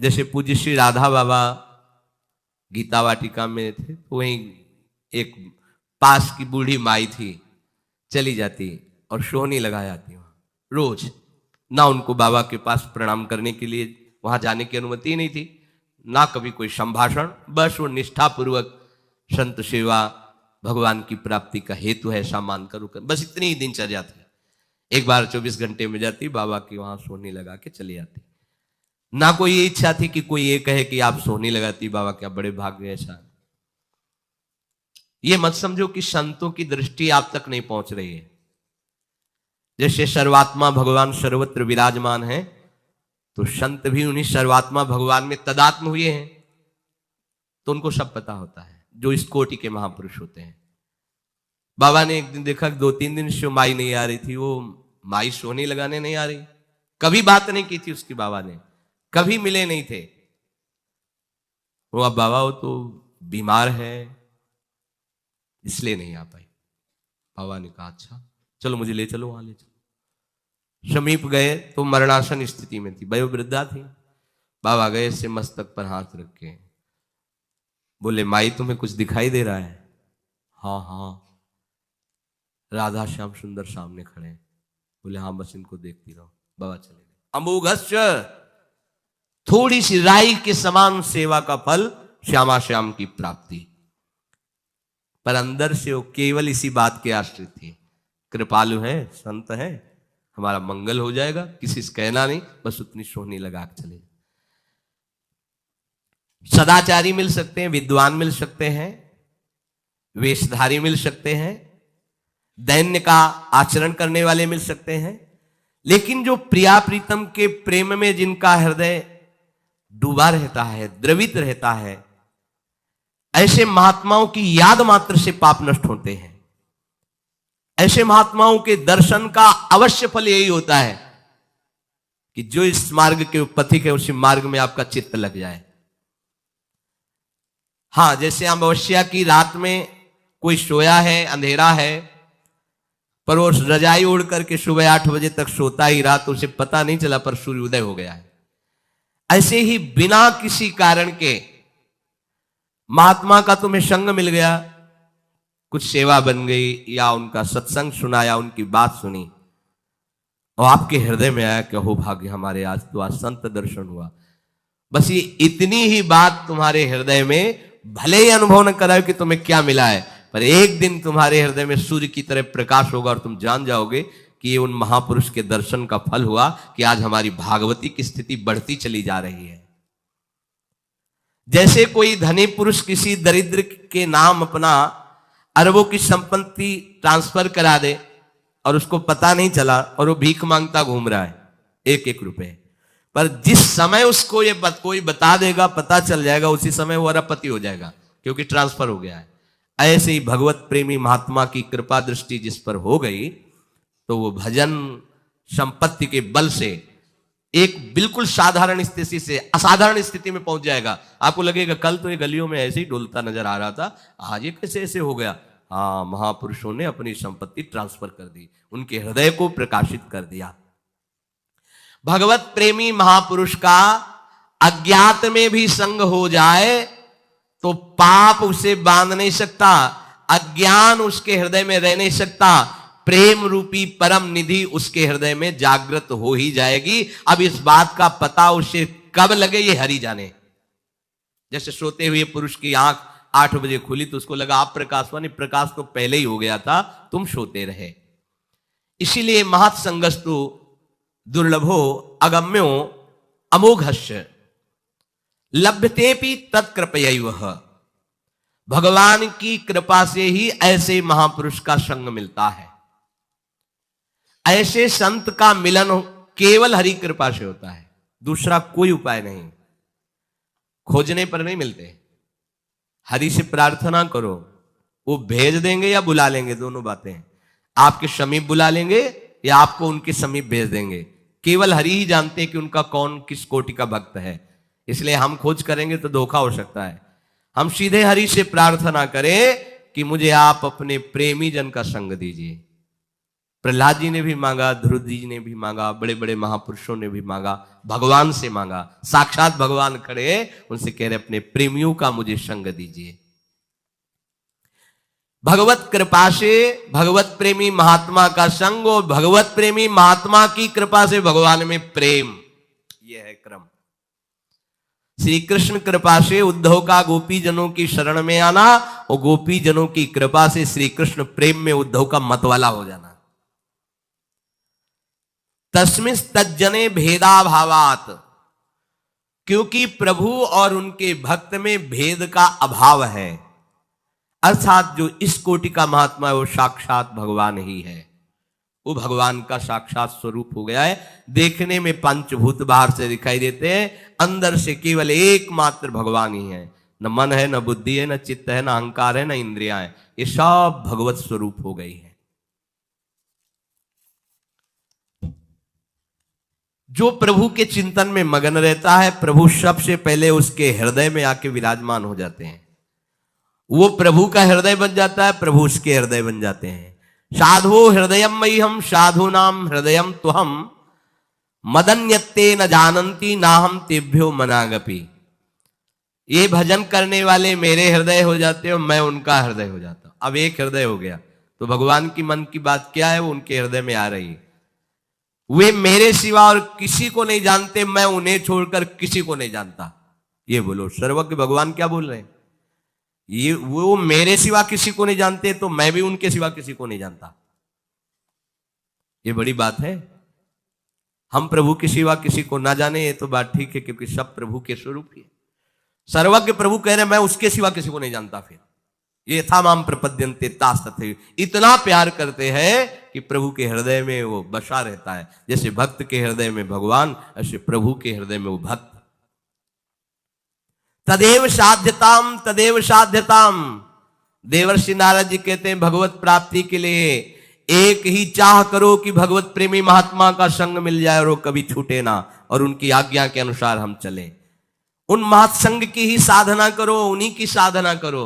जैसे पूज्य श्री राधा बाबा गीता वाटिका में थे, तो वहीं एक पास की बूढ़ी माई थी, चली जाती और सोहनी लगा जाती वहां रोज। ना उनको बाबा के पास प्रणाम करने के लिए वहां जाने की अनुमति नहीं थी, ना कभी कोई संभाषण, बस वो निष्ठापूर्वक संत सेवा भगवान की प्राप्ति का हेतु है ऐसा मानकर, बस इतनी ही दिनचर्या थी। एक बार 24 घंटे में जाती, बाबा की वहां सोहनी लगा के चली जाती। ना कोई ये इच्छा थी कि कोई ये कहे कि आप सोहनी लगाती बाबा, क्या बड़े भाग्य ऐसा। ये मत समझो कि संतों की दृष्टि आप तक नहीं पहुंच रही है। जैसे सर्वात्मा भगवान सर्वत्र विराजमान है, तो संत भी उन्हीं सर्वात्मा भगवान में तदात्म हुए हैं, तो उनको सब पता होता है, जो इस कोटि के महापुरुष होते हैं। बाबा ने एक दिन देखा 2-3 दिन से माई नहीं आ रही थी, वो माई सोहनी लगाने नहीं आ रही, कभी बात नहीं की थी उसकी, बाबा ने कभी मिले नहीं थे। वो अब बाबा वो तो बीमार है इसलिए नहीं आ पाई। बाबा ने कहा अच्छा चलो मुझे ले चलो, वहां ले चलो। समीप गए तो मरणासन स्थिति में थी, वयोवृद्धा थी। बाबा गए से मस्तक पर हाथ रख के बोले माई तुम्हें कुछ दिखाई दे रहा है? हाँ हाँ, राधा श्याम सुंदर सामने खड़े हैं। बोले हाँ बस इनको देखती रहो। बाबा चले गए। अमोघस्य, थोड़ी सी राई के समान सेवा का फल, श्यामा श्याम की प्राप्ति। पर अंदर से वो केवल इसी बात के आश्रित थी, कृपालु है, संत है, हमारा मंगल हो जाएगा, किसी से कहना नहीं, बस उतनी सोहनी लगा के चले। सदाचारी मिल सकते हैं, विद्वान मिल सकते हैं, वेशधारी मिल सकते हैं, दैन्य का आचरण करने वाले मिल सकते हैं, लेकिन जो प्रिया प्रीतम के प्रेम में जिनका हृदय डूबा रहता है, द्रवित रहता है, ऐसे महात्माओं की याद मात्र से पाप नष्ट होते हैं। ऐसे महात्माओं के दर्शन का अवश्य फल यही होता है कि जो इस मार्ग के पथिक है उसी मार्ग में आपका चित्त लग जाए। हां, जैसे अमावस्या की रात में कोई सोया है, अंधेरा है, पर वो रजाई ओढ़ करके सुबह 8 बजे तक सोता ही रहा, तो उसे पता नहीं चला पर सूर्योदय हो गया है। ऐसे ही बिना किसी कारण के महात्मा का तुम्हें संग मिल गया, कुछ सेवा बन गई, या उनका सत्संग सुना, या उनकी बात सुनी, और आपके हृदय में आया कि हो भाग्य हमारे, आज तो आज संत दर्शन हुआ। बस ये इतनी ही बात तुम्हारे हृदय में, भले ही अनुभव न कराओ कि तुम्हें क्या मिला है, पर एक दिन तुम्हारे हृदय में सूर्य की तरह प्रकाश होगा और तुम जान जाओगे कि ये उन महापुरुष के दर्शन का फल हुआ कि आज हमारी भागवती की स्थिति बढ़ती चली जा रही है। जैसे कोई धनी पुरुष किसी दरिद्र के नाम अपना अरबों की संपत्ति ट्रांसफर करा दे और उसको पता नहीं चला, और वो भीख मांगता घूम रहा है 1-1 रुपए, पर जिस समय उसको ये कोई बता देगा, पता चल जाएगा, उसी समय वो अरबपति हो जाएगा, क्योंकि ट्रांसफर हो गया है। ऐसे ही भगवत प्रेमी महात्मा की कृपा दृष्टि जिस पर हो गई, तो वो भजन संपत्ति के बल से एक बिल्कुल साधारण स्थिति से असाधारण स्थिति में पहुंच जाएगा। आपको लगेगा कल तो ये गलियों में ऐसे ही डोलता नजर आ रहा था, आज ये कैसे ऐसे हो गया? हाँ, महापुरुषों ने अपनी संपत्ति ट्रांसफर कर दी, उनके हृदय को प्रकाशित कर दिया। भगवत प्रेमी महापुरुष का अज्ञात में भी संग हो जाए तो पाप उसे बांध नहीं सकता, अज्ञान उसके हृदय में रह नहीं सकता, प्रेम रूपी परम निधि उसके हृदय में जागृत हो ही जाएगी। अब इस बात का पता उसे कब लगे ये हरि जाने। जैसे सोते हुए पुरुष की आंख 8 बजे खुली तो उसको लगा आप प्रकाशवान, प्रकाश तो पहले ही हो गया था, तुम सोते रहे। इसीलिए महत्संगस्तु दुर्लभो अगम्यो अमोघस्य लभ्यतेपि तत्कृपयैव। भगवान की कृपा से ही ऐसे महापुरुष का संग मिलता है। ऐसे संत का मिलन केवल हरि कृपा से होता है, दूसरा कोई उपाय नहीं। खोजने पर नहीं मिलते। हरि से प्रार्थना करो, वो भेज देंगे या बुला लेंगे, दोनों बातें। आपके समीप बुला लेंगे या आपको उनके समीप भेज देंगे। केवल हरि ही जानते हैं कि उनका कौन किस कोटि का भक्त है। इसलिए हम खोज करेंगे तो धोखा हो सकता है। हम सीधे हरि से प्रार्थना करें कि मुझे आप अपने प्रेमी जन का संग दीजिए, प्रहलाद जी ने भी मांगा, ध्रुव जी ने भी मांगा, बड़े बड़े महापुरुषों ने भी मांगा, भगवान से मांगा। साक्षात भगवान खड़े उनसे कह रहे अपने प्रेमियों का मुझे संग दीजिए। भगवत कृपा से भगवत प्रेमी महात्मा का संग और भगवत प्रेमी महात्मा की कृपा से भगवान में प्रेम, यह है क्रम। श्री कृष्ण कृपा से उद्धव का गोपी जनों की शरण में आना और गोपी जनों की कृपा से श्री कृष्ण प्रेम में उद्धव का मतवाला हो जाना। तस्मिन् तज्जने भेदा भावात, क्योंकि प्रभु और उनके भक्त में भेद का अभाव है, अर्थात जो इस कोटि का महात्मा है वो साक्षात भगवान ही है। वो भगवान का साक्षात स्वरूप हो गया है। देखने में पंचभूत बाहर से दिखाई देते हैं, अंदर से केवल एकमात्र भगवान ही है। न मन है, न बुद्धि है, न चित्त है, न अहंकार है, न इंद्रियां है, ये सब भगवत स्वरूप हो गई है। जो प्रभु के चिंतन में मगन रहता है, प्रभु सबसे पहले उसके हृदय में आके विराजमान हो जाते हैं। वो प्रभु का हृदय बन जाता है, प्रभु उसके हृदय बन जाते हैं। साधु हृदयम मई हम साधु नाम हृदयम तो हम मदन्यत्ते न जानंती ना हम तेभ्यो मनागपि। ये भजन करने वाले मेरे हृदय हो जाते हो, मैं उनका हृदय हो जाता हूं। अब एक हृदय हो गया तो भगवान की मन की बात क्या है वो उनके हृदय में आ रही है। वे मेरे सिवा और किसी को नहीं जानते, मैं उन्हें छोड़कर किसी को नहीं जानता। ये बोलो, सर्वज्ञ भगवान क्या बोल रहे हैं? ये वो मेरे सिवा किसी को नहीं जानते तो मैं भी उनके सिवा किसी को नहीं जानता। ये बड़ी बात है। हम प्रभु के सिवा किसी को ना जाने ये तो बात ठीक है, क्योंकि सब प्रभु के स्वरूप ही है। सर्वज्ञ प्रभु कह रहे मैं उसके सिवा किसी को नहीं जानता। फिर ये था माम प्रपद्यन्ते तास तथैव, इतना प्यार करते हैं कि प्रभु के हृदय में वो बसा रहता है। जैसे भक्त के हृदय में भगवान, ऐसे प्रभु के हृदय में वो भक्त। तदेव साध्यताम तदेव साध्यताम। देवर्षि नारद जी कहते हैं भगवत प्राप्ति के लिए एक ही चाह करो कि भगवत प्रेमी महात्मा का संग मिल जाए और वो कभी छूटे ना, और उनकी आज्ञा के अनुसार हम चलें। उन महात्संग की ही साधना करो, उन्हीं की साधना करो।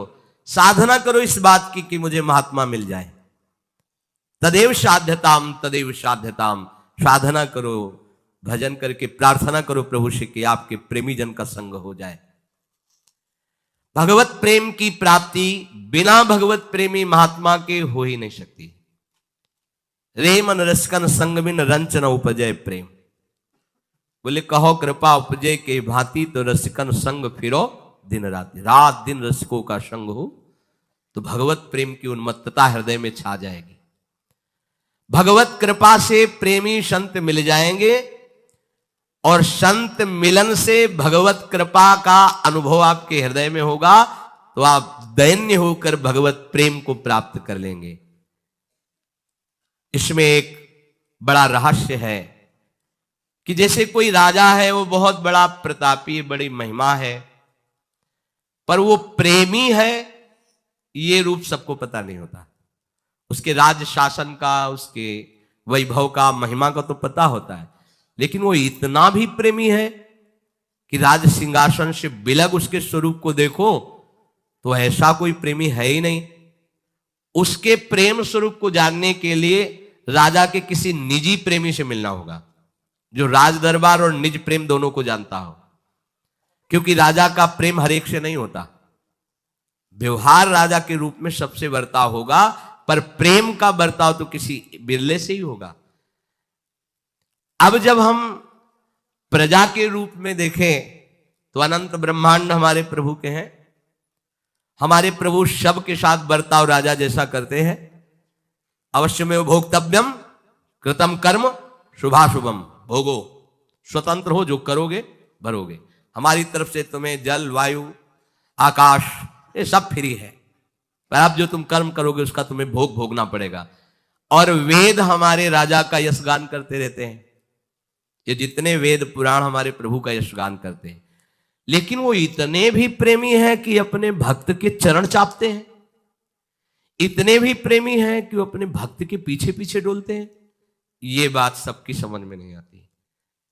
साधना करो इस बात की कि मुझे महात्मा मिल जाए। तदेव साध्यताम तदेव साध्यताम। साधना करो, भजन करके प्रार्थना करो प्रभु से कि आपके प्रेमी जन का संग हो जाए। भगवत प्रेम की प्राप्ति बिना भगवत प्रेमी महात्मा के हो ही नहीं सकती। रे मन रसकन संग बिन रंच न उपजय प्रेम। बोले कहो कृपा उपजय के भांति, तो रसिकन संग फिरो दिन राति। रात दिन रसिकों का संग हो तो भगवत प्रेम की उन्मत्तता हृदय में छा जाएगी। भगवत कृपा से प्रेमी संत मिल जाएंगे और संत मिलन से भगवत कृपा का अनुभव आपके हृदय में होगा, तो आप दैन्य होकर भगवत प्रेम को प्राप्त कर लेंगे। इसमें एक बड़ा रहस्य है कि जैसे कोई राजा है, वो बहुत बड़ा प्रतापी, बड़ी महिमा है, पर वो प्रेमी है ये रूप सबको पता नहीं होता। उसके राज शासन का, उसके वैभव का, महिमा का तो पता होता है, लेकिन वो इतना भी प्रेमी है कि राज सिंहासन से बिलग उसके स्वरूप को देखो तो ऐसा कोई प्रेमी है ही नहीं। उसके प्रेम स्वरूप को जानने के लिए राजा के किसी निजी प्रेमी से मिलना होगा, जो राज दरबार और निज प्रेम दोनों को जानता हो। क्योंकि राजा का प्रेम हर एक से नहीं होता। व्यवहार राजा के रूप में सबसे बर्ताव होगा, पर प्रेम का बर्ताव तो किसी बिरले से ही होगा। अब जब हम प्रजा के रूप में देखें तो अनंत ब्रह्मांड हमारे प्रभु के हैं। हमारे प्रभु सब के साथ बर्ताव राजा जैसा करते हैं। अवश्य में भोक्तव्यम कृतम कर्म शुभाशुभम भोगो। स्वतंत्र हो, जो करोगे भरोगे। हमारी तरफ से तुम्हें जल, वायु, आकाश ये सब फ्री है, पर आप जो तुम कर्म करोगे उसका तुम्हें भोग भोगना पड़ेगा। और वेद हमारे राजा का यशगान करते रहते हैं। ये जितने वेद पुराण हमारे प्रभु का यशगान करते हैं, लेकिन वो इतने भी प्रेमी हैं कि अपने भक्त के चरण चापते हैं। इतने भी प्रेमी हैं कि वो अपने भक्त के पीछे पीछे डोलते हैं। ये बात सबकी समझ में नहीं आती।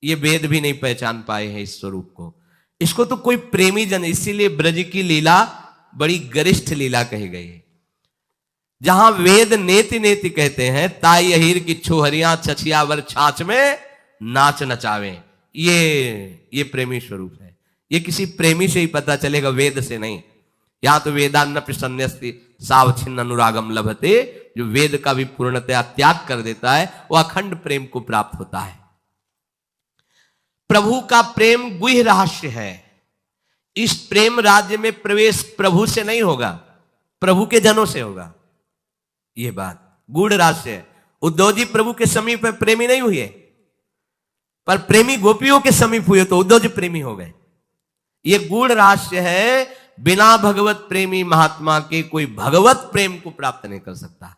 ये वेद भी नहीं पहचान पाए हैं इस स्वरूप को। इसको तो कोई प्रेमी जन, इसीलिए ब्रज की लीला बड़ी गरिष्ठ लीला कही गई है। जहां वेद नेति नेति कहते हैं, ताई अहीर की छोहरियां छछियावर छाछ में नाच नचावे, ये प्रेमी स्वरूप है। ये किसी प्रेमी से ही पता चलेगा, वेद से नहीं। यहां तो वेदान्न संन्यस्ति सावच्छिन्न अनुरागम लभते, जो वेद का भी पूर्णतया त्याग कर देता है वो अखंड प्रेम को प्राप्त होता है। प्रभु का प्रेम गुह्य रहस्य है। इस प्रेम राज्य में प्रवेश प्रभु से नहीं होगा, प्रभु के जनों से होगा। यह बात गूढ़ रहस्य है। उद्धव जी प्रभु के समीप प्रेमी नहीं हुए, पर प्रेमी गोपियों के समीप हुए तो उद्धव जी प्रेमी हो गए। यह गूढ़ रहस्य है। बिना भगवत प्रेमी महात्मा के कोई भगवत प्रेम को प्राप्त नहीं कर सकता।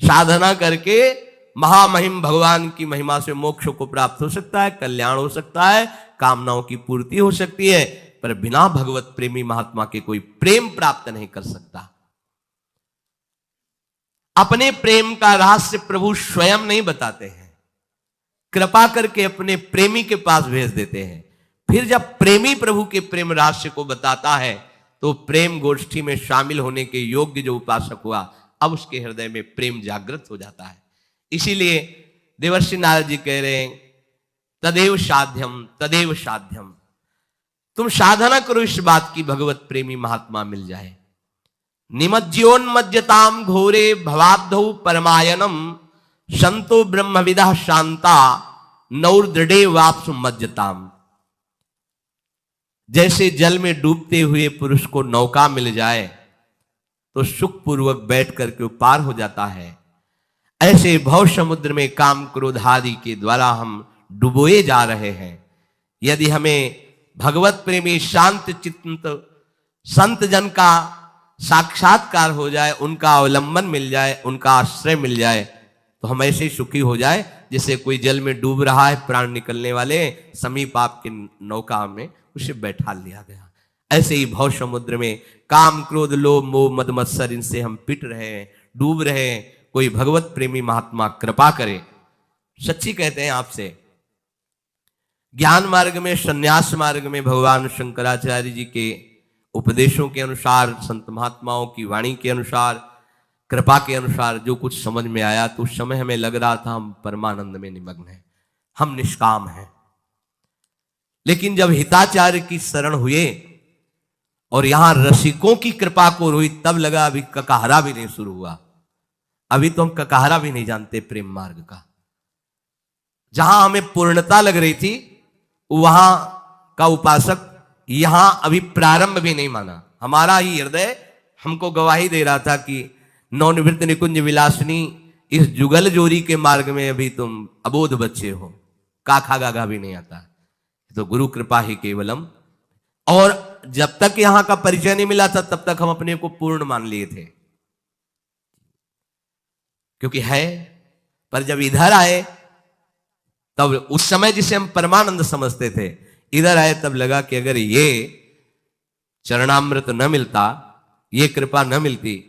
साधना करके महामहिम भगवान की महिमा से मोक्ष को प्राप्त हो सकता है, कल्याण हो सकता है, कामनाओं की पूर्ति हो सकती है, पर बिना भगवत प्रेमी महात्मा के कोई प्रेम प्राप्त नहीं कर सकता। अपने प्रेम का रहस्य प्रभु स्वयं नहीं बताते हैं, कृपा करके अपने प्रेमी के पास भेज देते हैं। फिर जब प्रेमी प्रभु के प्रेम रहस्य को बताता है तो प्रेम गोष्ठी में शामिल होने के योग्य जो उपासक हुआ, अब उसके हृदय में प्रेम जागृत हो जाता है। इसीलिए देवर्षि नारद जी कह रहे हैं, तदेव साध्यम तदेव साध्यम। तुम साधना करो इस बात की भगवत प्रेमी महात्मा मिल जाए। निमज्योन्मज्जताम घोरे भवाब्धौ परमायनम संतो ब्रह्मविदा शांता नौर्दृढ़े वापसु मज्जताम। जैसे जल में डूबते हुए पुरुष को नौका मिल जाए तो सुखपूर्वक बैठ करके पार हो जाता है, ऐसे भव समुद्र में काम क्रोध आदि के द्वारा हम डुबोए जा रहे हैं। यदि हमें भगवत प्रेमी शांत चित्त संत जन का साक्षात्कार हो जाए, उनका अवलंबन मिल जाए, उनका आश्रय मिल जाए, तो हम ऐसे सुखी हो जाए जैसे कोई जल में डूब रहा है, प्राण निकलने वाले, समीप आपके नौका में उसे बैठा लिया गया। ऐसे ही भव समुद्र में काम क्रोध लोभ मोह मद मत्सर, इनसे हम पिट रहे हैं, डूब रहे हैं। कोई भगवत प्रेमी महात्मा कृपा करे। सच्ची कहते हैं आपसे, ज्ञान मार्ग में, संन्यास मार्ग में भगवान शंकराचार्य जी के उपदेशों के अनुसार, संत महात्माओं की वाणी के अनुसार, कृपा के अनुसार जो कुछ समझ में आया, तो उस समय हमें लग रहा था हम परमानंद में निमग्न हैं, हम निष्काम हैं। लेकिन जब हिताचार्य की शरण हुए और यहां रसिकों की कृपा को हुई, तब लगा अभी ककहरा भी नहीं शुरू हुआ। अभी तो हम ककहरा भी नहीं जानते प्रेम मार्ग का। जहां हमें पूर्णता लग रही थी, वहां का उपासक यहां अभी प्रारंभ भी नहीं माना। हमारा ही हृदय हमको गवाही दे रहा था कि नवनिवृत्त निकुंज विलासिनी, इस जुगल जोरी के मार्ग में अभी तुम अबोध बच्चे हो, काखा गागा भी नहीं आता। तो गुरु कृपा ही केवलम। और जब तक यहां का परिचय नहीं मिला था, तब तक हम अपने को पूर्ण मान लिए थे, क्योंकि है। पर जब इधर आए, तब उस समय जिसे हम परमानंद समझते थे, इधर आए तब लगा कि अगर ये चरणामृत न मिलता, ये कृपा न मिलती,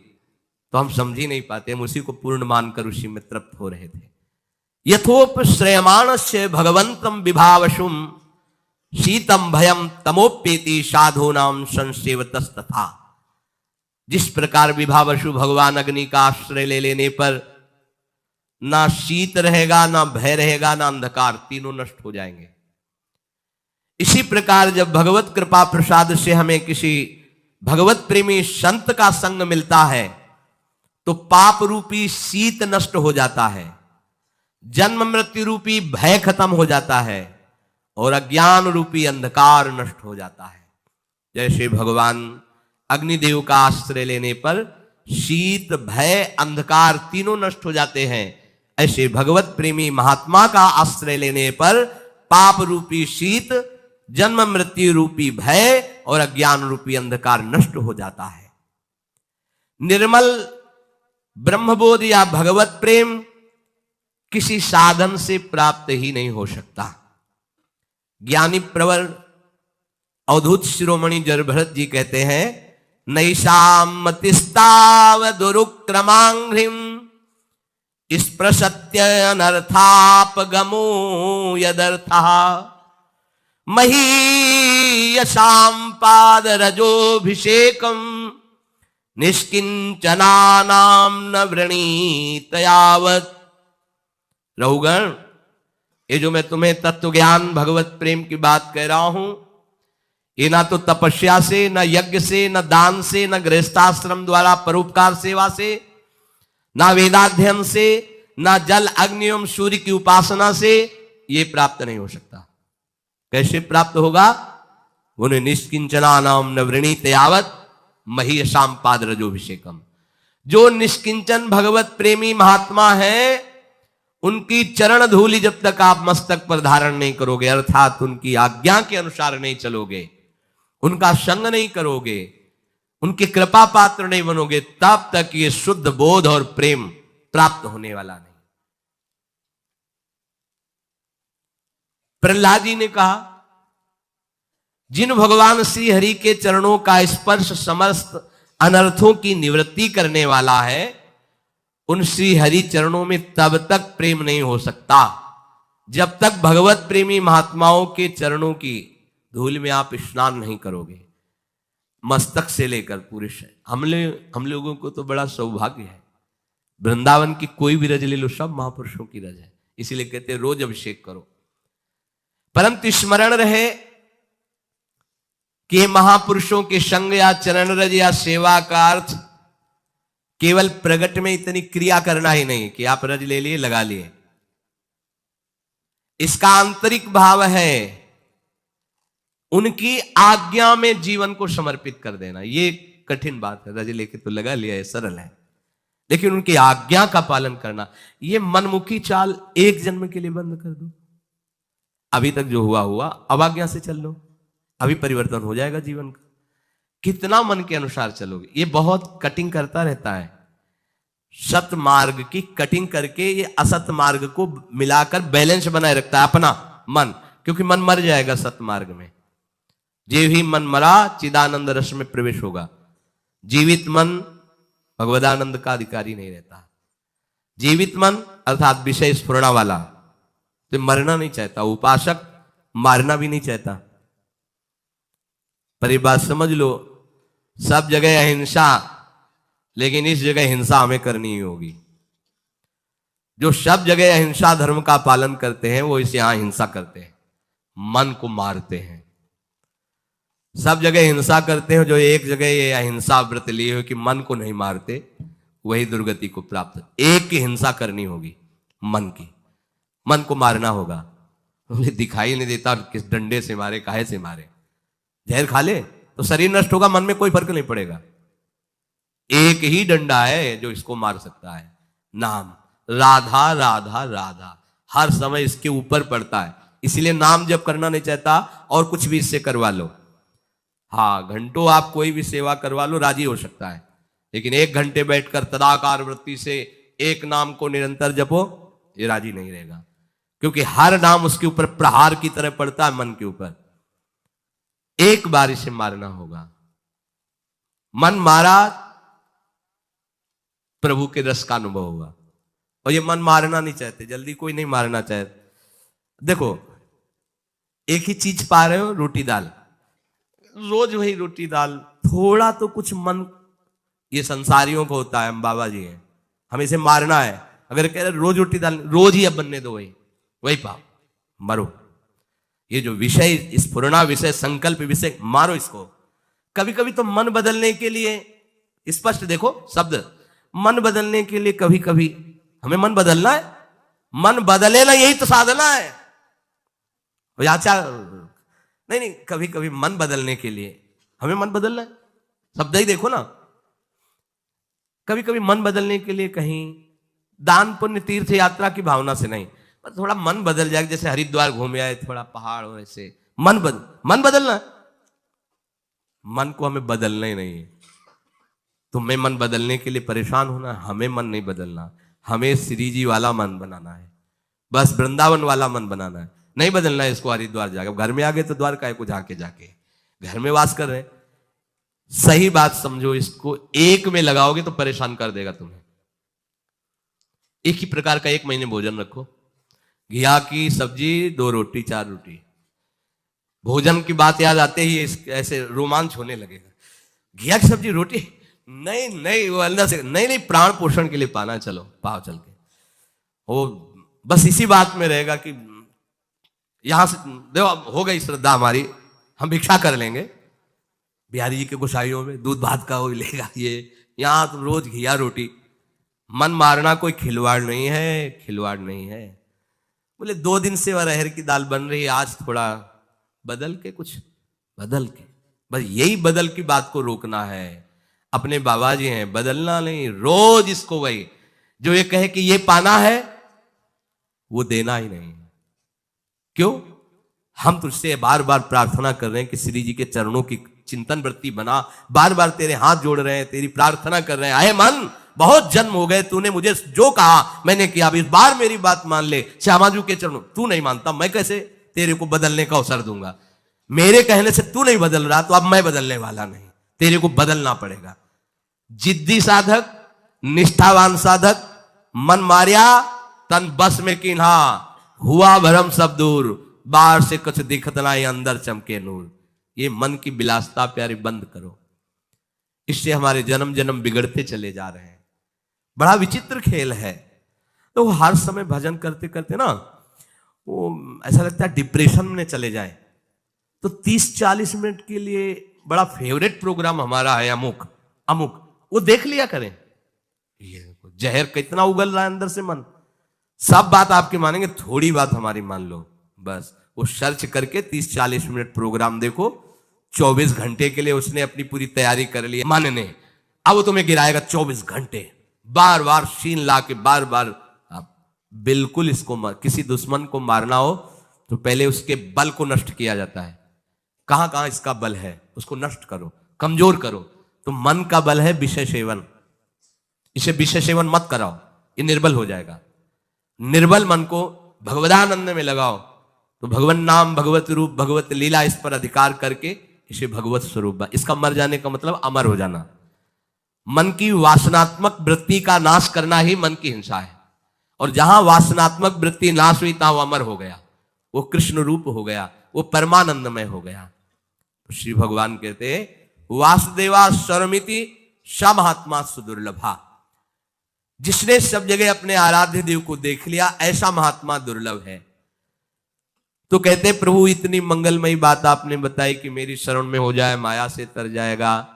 तो हम समझ ही नहीं पाते। हम उसी को पूर्ण मानकर उसी में तृप्त हो रहे थे। यथोप श्रेयमाणस्य भगवंतम विभावशुम शीतम भयम तमोप्येति साधूनाम संसेवतस्तथा। जिस प्रकार विभावशु भगवान अग्नि का आश्रय ले लेने पर ना शीत रहेगा, ना भय रहेगा, ना अंधकार, तीनों नष्ट हो जाएंगे। इसी प्रकार जब भगवत कृपा प्रसाद से हमें किसी भगवत प्रेमी संत का संग मिलता है, तो पाप रूपी शीत नष्ट हो जाता है, जन्म मृत्यु रूपी भय खत्म हो जाता है, और अज्ञान रूपी अंधकार नष्ट हो जाता है। जैसे भगवान अग्निदेव का आश्रय लेने पर शीत भय अंधकार तीनों नष्ट हो जाते हैं, ऐसे भगवत प्रेमी महात्मा का आश्रय लेने पर पाप रूपी शीत, जन्म मृत्यु रूपी भय और अज्ञान रूपी अंधकार नष्ट हो जाता है। निर्मल ब्रह्मबोध या भगवत प्रेम किसी साधन से प्राप्त ही नहीं हो सकता। ज्ञानी प्रवर अवधूत शिरोमणि जरभरत जी कहते हैं, नैषाम मतिस्ताव दुरुक्रमांघ्रिम स्पृशत्य अनर्थापगमो यदर्थः महीयसाम पादरजोभिषेकम निष्किंचनानाम न वृणीत यावत। रहुगण, ये जो मैं तुम्हें तत्व ज्ञान भगवत प्रेम की बात कह रहा हूं, ये ना तो तपस्या से, न यज्ञ से, न दान से, न गृहस्थाश्रम द्वारा परोपकार सेवा से, ना वेदाध्ययन से, ना जल अग्नि एवं सूर्य की उपासना से ये प्राप्त नहीं हो सकता। कैसे प्राप्त होगा? उन्हें निष्किंचना नाम न वृणीत यावत महीयसाम पाद रजोभिषेकम। जो निष्किंचन भगवत प्रेमी महात्मा है, उनकी चरण धूलि जब तक आप मस्तक पर धारण नहीं करोगे, अर्थात उनकी आज्ञा के अनुसार नहीं चलोगे, उनका संग नहीं करोगे, उनके कृपा पात्र नहीं बनोगे, तब तक ये शुद्ध बोध और प्रेम प्राप्त होने वाला नहीं। प्रहलाद जी ने कहा, जिन भगवान श्री हरि के चरणों का स्पर्श समस्त अनर्थों की निवृत्ति करने वाला है, उन श्री हरि चरणों में तब तक प्रेम नहीं हो सकता जब तक भगवत प्रेमी महात्माओं के चरणों की धूल में आप स्नान नहीं करोगे, मस्तक से लेकर पूरे शरीर। हम लोगों को तो बड़ा सौभाग्य है, वृंदावन की कोई भी रज ले लो, सब महापुरुषों की रज है, इसीलिए कहते हैं रोज अभिषेक करो। परंतु स्मरण रहे कि महापुरुषों के संग या चरण रज या सेवा का अर्थ केवल प्रगट में इतनी क्रिया करना ही नहीं कि आप रज ले लिए लगा लिए। इसका आंतरिक भाव है उनकी आज्ञा में जीवन को समर्पित कर देना। ये कठिन बात है, रज लेके तो लगा लिया है, सरल है, लेकिन उनकी आज्ञा का पालन करना, ये मनमुखी चाल एक जन्म के लिए बंद कर दो। अभी तक जो हुआ हुआ, अब आज्ञा से चल लो, अभी परिवर्तन हो जाएगा जीवन का। कितना मन के अनुसार चलोगे? ये बहुत कटिंग करता रहता है, सत मार्ग की कटिंग करके ये असत मार्ग को मिलाकर बैलेंस बनाए रखता है अपना मन, क्योंकि मन मर जाएगा सत मार्ग में। जे भी मन मरा चिदानंद रस में प्रवेश होगा। जीवित मन भगवदानंद का अधिकारी नहीं रहता। जीवित मन अर्थात विषय स्फुरणा वाला तो मरना नहीं चाहता, उपासक मारना भी नहीं चाहता। पर ये बात समझ लो, सब जगह अहिंसा, लेकिन इस जगह हिंसा हमें करनी ही होगी। जो सब जगह अहिंसा धर्म का पालन करते हैं वो इसे यहां हिंसा करते हैं, मन को मारते हैं। सब जगह हिंसा करते हैं, जो एक जगह ये अहिंसा व्रत लिए हो कि मन को नहीं मारते, वही दुर्गति को प्राप्त। एक की हिंसा करनी होगी, मन की, मन को मारना होगा। मुझे दिखाई नहीं देता किस डंडे से मारे, काहे से मारे। जहर खा ले तो शरीर नष्ट होगा, मन में कोई फर्क नहीं पड़ेगा। एक ही डंडा है जो इसको मार सकता है, नाम। राधा राधा राधा हर समय इसके ऊपर पड़ता है, इसलिए नाम जप करना नहीं चाहता और कुछ भी इससे करवा लो। हाँ, घंटों आप कोई भी सेवा करवा लो, राजी हो सकता है, लेकिन 1 घंटे बैठकर तदाकार वृत्ति से एक नाम को निरंतर जपो, ये राजी नहीं रहेगा, क्योंकि हर नाम उसके ऊपर प्रहार की तरह पड़ता है, मन के ऊपर। एक बार इसे मारना होगा। मन मारा, प्रभु के रस का अनुभव होगा। और ये मन मारना नहीं चाहते, जल्दी कोई नहीं मारना चाहते। देखो, एक ही चीज पा रहे हो, रोटी दाल, रोज वही रोटी दाल, थोड़ा तो कुछ मन, ये संसारियों को होता है, हम बाबा जी हैं, हमें इसे मारना है। अगर कह रहे रोज रोटी दाल, रोज ही अब बनने दो, वही पाओ, मरो। ये जो विषय स्फुरणा विषय, संकल्प विषय, मारो इसको। कभी कभी तो मन बदलने के लिए, स्पष्ट देखो शब्द, मन बदलने के लिए कभी कभी हमें मन बदलना है। मन बदले ना, यही तो साधना है। आचार नहीं, कभी कभी मन बदलने के लिए हमें मन बदलना है। शब्द ही देखो ना, कभी कभी मन बदलने के लिए कहीं दान पुण्य तीर्थ यात्रा की भावना से नहीं, पर थोड़ा मन बदल जाए, जैसे हरिद्वार घूमे आए, थोड़ा पहाड़ हो, ऐसे मन बदलना है। मन को हमें बदलना ही नहीं है। तुम्हें मन बदलने के लिए परेशान होना, हमें मन नहीं बदलना, हमें श्री जी वाला मन बनाना है, बस वृंदावन वाला मन बनाना है। नहीं बदलना है इसको हरिद्वार जाकर। घर में आ गए तो द्वारका को जाके घर में वास कर रहे। सही बात समझो, इसको एक में लगाओगे तो परेशान कर देगा तुम्हें। एक ही प्रकार का 1 महीने भोजन रखो, घिया की सब्जी, 2 रोटी 4 रोटी। भोजन की बात याद आते ही ऐसे रोमांच होने लगेगा। घिया की सब्जी रोटी, नहीं नहीं, वो अंदर से नहीं नहीं, प्राण पोषण के लिए पाना, चलो पाओ चल के। वो बस इसी बात में रहेगा कि यहां से देखो हो गई श्रद्धा हमारी, हम भिक्षा कर लेंगे बिहारी जी के गोसाइयों में, दूध भात का वो लेगा ये, यहां तो रोज घिया रोटी। मन मारना कोई खिलवाड़ नहीं है, खिलवाड़ नहीं है। बोले 2 दिन से अरहर की दाल बन रही है, आज थोड़ा बदल के, कुछ बदल के, बस यही बदल की बात को रोकना है। अपने बाबा जी हैं, बदलना नहीं, रोज इसको वही जो ये कहे कि ये पाना है वो देना ही नहीं। क्यों? हम तुझसे बार बार प्रार्थना कर रहे हैं कि श्री जी के चरणों की चिंतन वृत्ति बना, बार बार तेरे हाथ जोड़ रहे हैं, तेरी प्रार्थना कर रहे हैं, आए मन बहुत जन्म हो गए, तूने मुझे जो कहा मैंने किया, अब इस बार मेरी बात मान ले। श्यामाजू के चरणों, तू नहीं मानता, मैं कैसे तेरे को बदलने का अवसर दूंगा? मेरे कहने से तू नहीं बदल रहा, तो अब मैं बदलने वाला नहीं, तेरे को बदलना पड़ेगा। जिद्दी साधक, निष्ठावान साधक, मन मारिया तन बस में किन्हा, हुआ भरम सब दूर, बाहर से कुछ दिखत ना, अंदर चमके नूर। ये मन की विलासता प्यारे बंद करो, इससे हमारे जन्म जन्म बिगड़ते चले जा रहे हैं। बड़ा विचित्र खेल है। तो हर समय भजन करते करते ना वो ऐसा लगता है डिप्रेशन में चले जाए। तो 30-40 मिनट के लिए बड़ा फेवरेट प्रोग्राम हमारा है अमुक अमुक, वो देख लिया करें। ये जहर कितना उगल रहा है अंदर से मन, सब बात आपकी मानेंगे, थोड़ी बात हमारी मान लो बस। वो सर्च करके 30-40 मिनट प्रोग्राम देखो, 24 घंटे के लिए उसने अपनी पूरी तैयारी कर ली मानने, अब वो तुम्हें गिराएगा 24 घंटे, बार बार शीन ला के, बार बार। आप बिल्कुल इसको किसी दुश्मन को मारना हो तो पहले उसके बल को नष्ट किया जाता है। कहां कहां इसका बल है उसको नष्ट करो, कमजोर करो। तो मन का बल है विषय सेवन, इसे विषय सेवन मत कराओ, ये निर्बल हो जाएगा। निर्बल मन को भगवदानंद में लगाओ, तो भगवान नाम, भगवत रूप, भगवत लीला, इस पर अधिकार करके इसे भगवत स्वरूप। इसका मर जाने का मतलब अमर हो जाना। मन की वासनात्मक वृत्ति का नाश करना ही मन की हिंसा है। और जहां वासनात्मक वृत्ति नाश हुई तहां वो अमर हो गया, वो कृष्ण रूप हो गया, वो परमानंदमय हो गया। तो श्री भगवान कहते वासुदेवा स्वरमिति स महात्मा सुदुर्लभा। जिसने सब जगह अपने आराध्य देव को देख लिया, ऐसा महात्मा दुर्लभ है। तो कहते प्रभु इतनी मंगलमयी बात आपने बताई कि मेरी शरण में हो जाए माया से तर जाएगा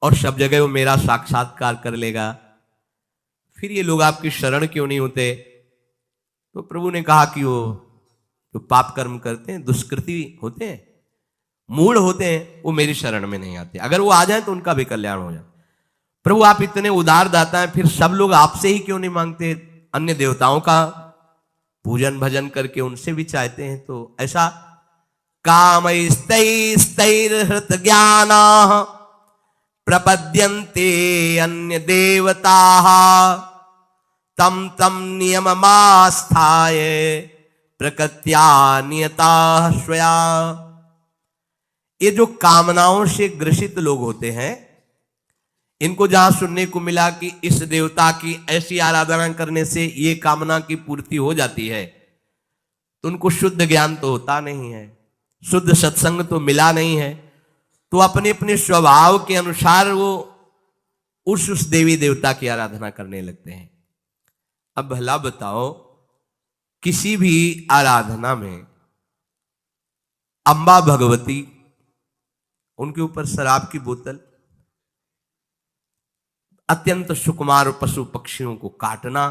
और सब जगह वो मेरा साक्षात्कार कर लेगा, फिर ये लोग आपकी शरण क्यों नहीं होते? तो प्रभु ने कहा कि वो जो पाप कर्म करते हैं, दुष्कृति होते हैं, मूढ़ होते हैं, वो मेरी शरण में नहीं आते। अगर वो आ जाए तो उनका भी कल्याण हो जाए। प्रभु आप इतने उदार दाता हैं, फिर सब लोग आपसे ही क्यों नहीं मांगते? अन्य देवताओं का पूजन भजन करके उनसे भी चाहते हैं। तो ऐसा कामैस्तैस्तैर्हृत ज्ञाना प्रपद्यन्ते अन्य देवताः तम तम नियममास्थाय प्रकृत्या नियताः स्वया। ये जो कामनाओं से ग्रसित लोग होते हैं, इनको जहां सुनने को मिला कि इस देवता की ऐसी आराधना करने से ये कामना की पूर्ति हो जाती है, तो उनको शुद्ध ज्ञान तो होता नहीं है, शुद्ध सत्संग तो मिला नहीं है। तो अपने अपने स्वभाव के अनुसार वो उस देवी देवता की आराधना करने लगते हैं। अब भला बताओ, किसी भी आराधना में अंबा भगवती, उनके ऊपर शराब की बोतल, अत्यंत सुकुमार पशु पक्षियों को काटना,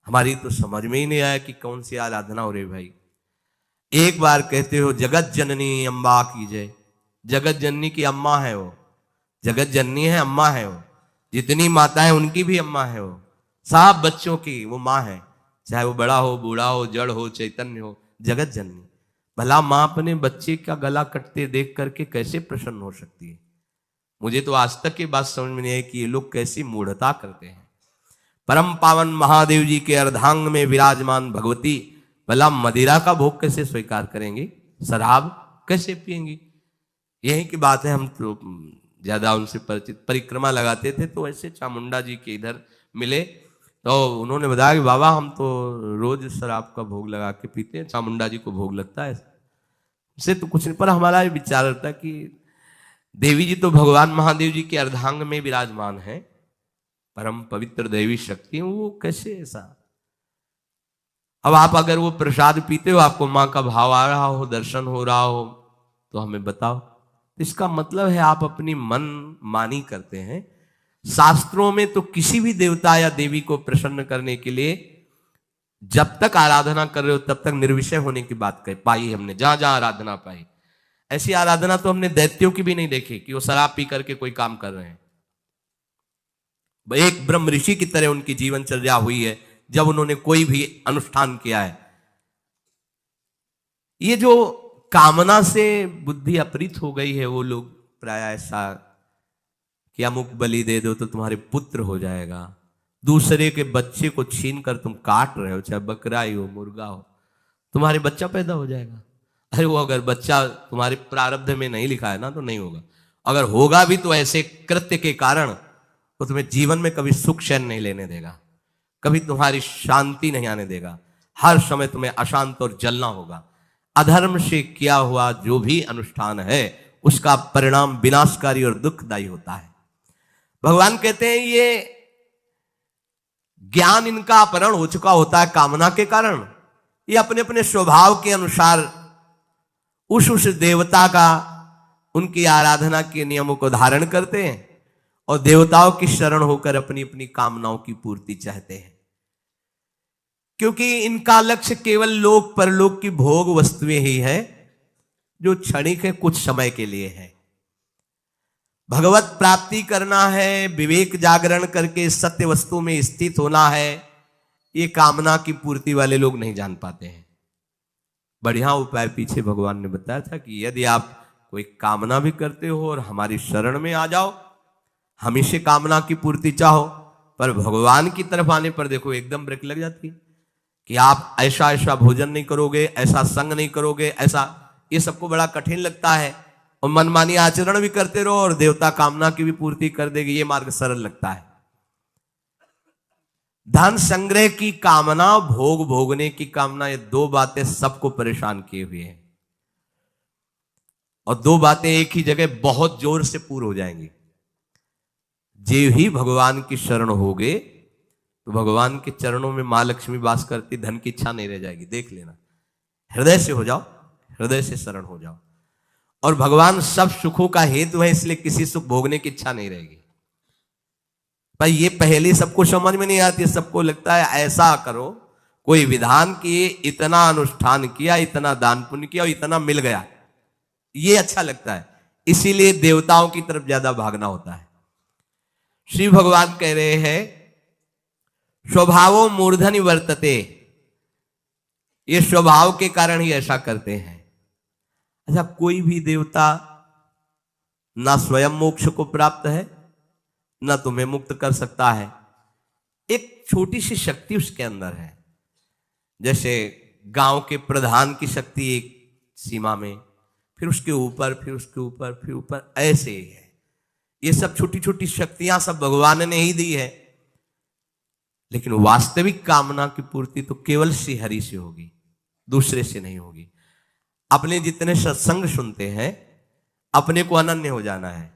हमारी तो समझ में ही नहीं आया कि कौन सी आराधना हो रही भाई। एक बार कहते हो जगत जननी अम्बा की जय, जगत जननी की अम्मा है वो, जगत जननी है, अम्मा है वो, जितनी माता है उनकी भी अम्मा है वो, सब बच्चों की वो माँ है, चाहे वो बड़ा हो, बूढ़ा हो, जड़ हो, चैतन्य हो, जगत जननी। भला माँ अपने बच्चे का गला कटते देख करके कैसे प्रसन्न हो सकती है? मुझे तो आज तक की बात समझ में नहीं है कि ये लोग कैसी मूढ़ता करते हैं। परम पावन महादेव जी के अर्धांग में विराजमान भगवती भला मदिरा का भोग कैसे स्वीकार करेंगी, शराब कैसे पिएंगी? यही की बात है। हम तो ज्यादा उनसे परिचित, परिक्रमा लगाते थे तो ऐसे चामुंडा जी के इधर मिले तो उन्होंने बताया कि बाबा हम तो रोज शराब का भोग लगा के पीते हैं, चामुंडा जी को भोग लगता है। इससे तो कुछ नहीं, पर हमारा विचार रहता कि देवी जी तो भगवान महादेव जी के अर्धांग में विराजमान है, परम पवित्र देवी शक्ति, वो कैसे ऐसा। अब आप अगर वो प्रसाद पीते हो, आपको मां का भाव आ रहा हो, दर्शन हो रहा हो, तो हमें बताओ। इसका मतलब है आप अपनी मन मानी करते हैं। शास्त्रों में तो किसी भी देवता या देवी को प्रसन्न करने के लिए जब तक आराधना कर रहे हो तब तक निर्विषय होने की बात पाई हमने, जहां जहां आराधना पाई। ऐसी आराधना तो हमने दैत्यों की भी नहीं देखी कि वो शराब पी करके कोई काम कर रहे हैं। एक ब्रह्म ऋषि की तरह उनकी जीवनचर्या हुई है जब उन्होंने कोई भी अनुष्ठान किया है। ये जो कामना से बुद्धि अपरित हो गई है, वो लोग प्राय ऐसा कि अमुक बलि दे दो तो तुम्हारे पुत्र हो जाएगा, दूसरे के बच्चे को छीन कर तुम काट रहे हो, चाहे बकरा ही हो मुर्गा हो, तुम्हारे बच्चा पैदा हो जाएगा। अरे वो अगर बच्चा तुम्हारे प्रारब्ध में नहीं लिखा है ना तो नहीं होगा, अगर होगा भी तो ऐसे कृत्य के कारण तो तुम्हें जीवन में कभी सुख चैन नहीं लेने देगा, कभी तुम्हारी शांति नहीं आने देगा, हर समय तुम्हें अशांत और जलना होगा। अधर्म से किया हुआ जो भी अनुष्ठान है उसका परिणाम विनाशकारी और दुखदायी होता है। भगवान कहते हैं ये ज्ञान इनका अपहरण हो चुका होता है कामना के कारण। ये अपने अपने स्वभाव के अनुसार उस देवता का, उनकी आराधना के नियमों को धारण करते हैं और देवताओं की शरण होकर अपनी अपनी कामनाओं की पूर्ति चाहते हैं, क्योंकि इनका लक्ष्य केवल लोक परलोक की भोग वस्तुएं ही है जो क्षणिक है, कुछ समय के लिए है। भगवत प्राप्ति करना है, विवेक जागरण करके सत्य वस्तु में स्थित होना है, ये कामना की पूर्ति वाले लोग नहीं जान पाते हैं। बढ़िया उपाय पीछे भगवान ने बताया था कि यदि आप कोई कामना भी करते हो और हमारी शरण में आ जाओ, हमेशा कामना की पूर्ति चाहो, पर भगवान की तरफ आने पर देखो एकदम ब्रेक लग जाती है कि आप ऐसा ऐसा भोजन नहीं करोगे, ऐसा संग नहीं करोगे, ऐसा, ये सबको बड़ा कठिन लगता है और मनमानी आचरण भी करते रहो और देवता कामना की भी पूर्ति कर देगी, ये मार्ग सरल लगता है। धन संग्रह की कामना, भोग भोगने की कामना, ये दो बातें सबको परेशान किए हुए हैं और दो बातें एक ही जगह बहुत जोर से पूर्ण हो जाएंगी। जे ही भगवान की शरण होगे तो भगवान के चरणों में मां लक्ष्मी वास करती, धन की इच्छा नहीं रह जाएगी, देख लेना। हृदय से हो जाओ, हृदय से शरण हो जाओ और भगवान सब सुखों का हेतु है, इसलिए किसी सुख भोगने की इच्छा नहीं रहेगी। पर ये पहले सबको समझ में नहीं आती, सबको लगता है ऐसा करो, कोई विधान किए, इतना अनुष्ठान किया, इतना दान पुण्य किया और इतना मिल गया, ये अच्छा लगता है, इसीलिए देवताओं की तरफ ज्यादा भागना होता है। श्री भगवान कह रहे हैं स्वभावो मूर्धनि वर्तते, ये स्वभाव के कारण ही ऐसा करते हैं। अच्छा, कोई भी देवता ना स्वयं मोक्ष को प्राप्त है ना तुम्हें मुक्त कर सकता है, एक छोटी सी शक्ति उसके अंदर है। जैसे गांव के प्रधान की शक्ति एक सीमा में, फिर उसके ऊपर, फिर उसके ऊपर, फिर ऊपर, ऐसे ही है। ये सब छोटी छोटी शक्तियां सब भगवान ने ही दी है, लेकिन वास्तविक कामना की पूर्ति तो केवल श्री हरि से होगी, दूसरे से नहीं होगी। अपने जितने सत्संग सुनते हैं, अपने को अनन्य हो जाना है,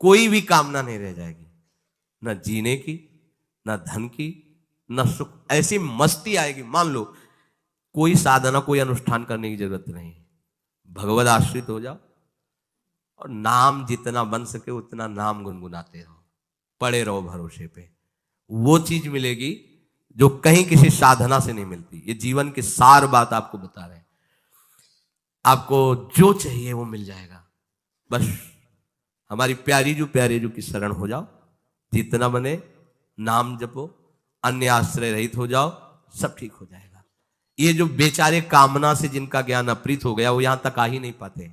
कोई भी कामना नहीं रह जाएगी, ना जीने की, ना धन की, ना सुख, ऐसी मस्ती आएगी। मान लो कोई साधना, कोई अनुष्ठान करने की जरूरत नहीं, भगवद आश्रित हो जाओ और नाम जितना बन सके उतना नाम गुनगुनाते रहो, पड़े रहो भरोसे पे, वो चीज मिलेगी जो कहीं किसी साधना से नहीं मिलती। ये जीवन की सार बात आपको बता रहे हैं, आपको जो चाहिए वो मिल जाएगा। बस हमारी प्यारी जो की शरण हो जाओ, जितना बने नाम जपो, अन्य आश्रय रहित हो जाओ, सब ठीक हो जाएगा। ये जो बेचारे कामना से जिनका ज्ञान अपरित हो गया, वो यहां तक आ ही नहीं पाते,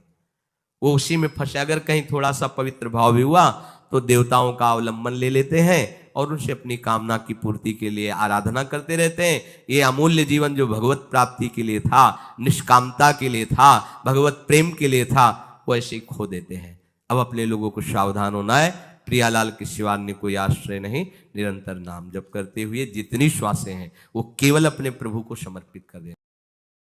वो उसी में फंसे। अगर कहीं थोड़ा सा पवित्र भाव भी हुआ तो देवताओं का अवलंबन ले लेते हैं और उनसे अपनी कामना की पूर्ति के लिए आराधना करते रहते हैं। ये अमूल्य जीवन जो भगवत प्राप्ति के लिए था, निष्कामता के लिए था, भगवत प्रेम के लिए था, वो ऐसे ही खो देते हैं। अब अपने लोगों को सावधान होना है। प्रियालाल के सिवा अन्य कोई आश्रय नहीं, निरंतर नाम जप करते हुए जितनी श्वासें हैं वो केवल अपने प्रभु को समर्पित कर दें।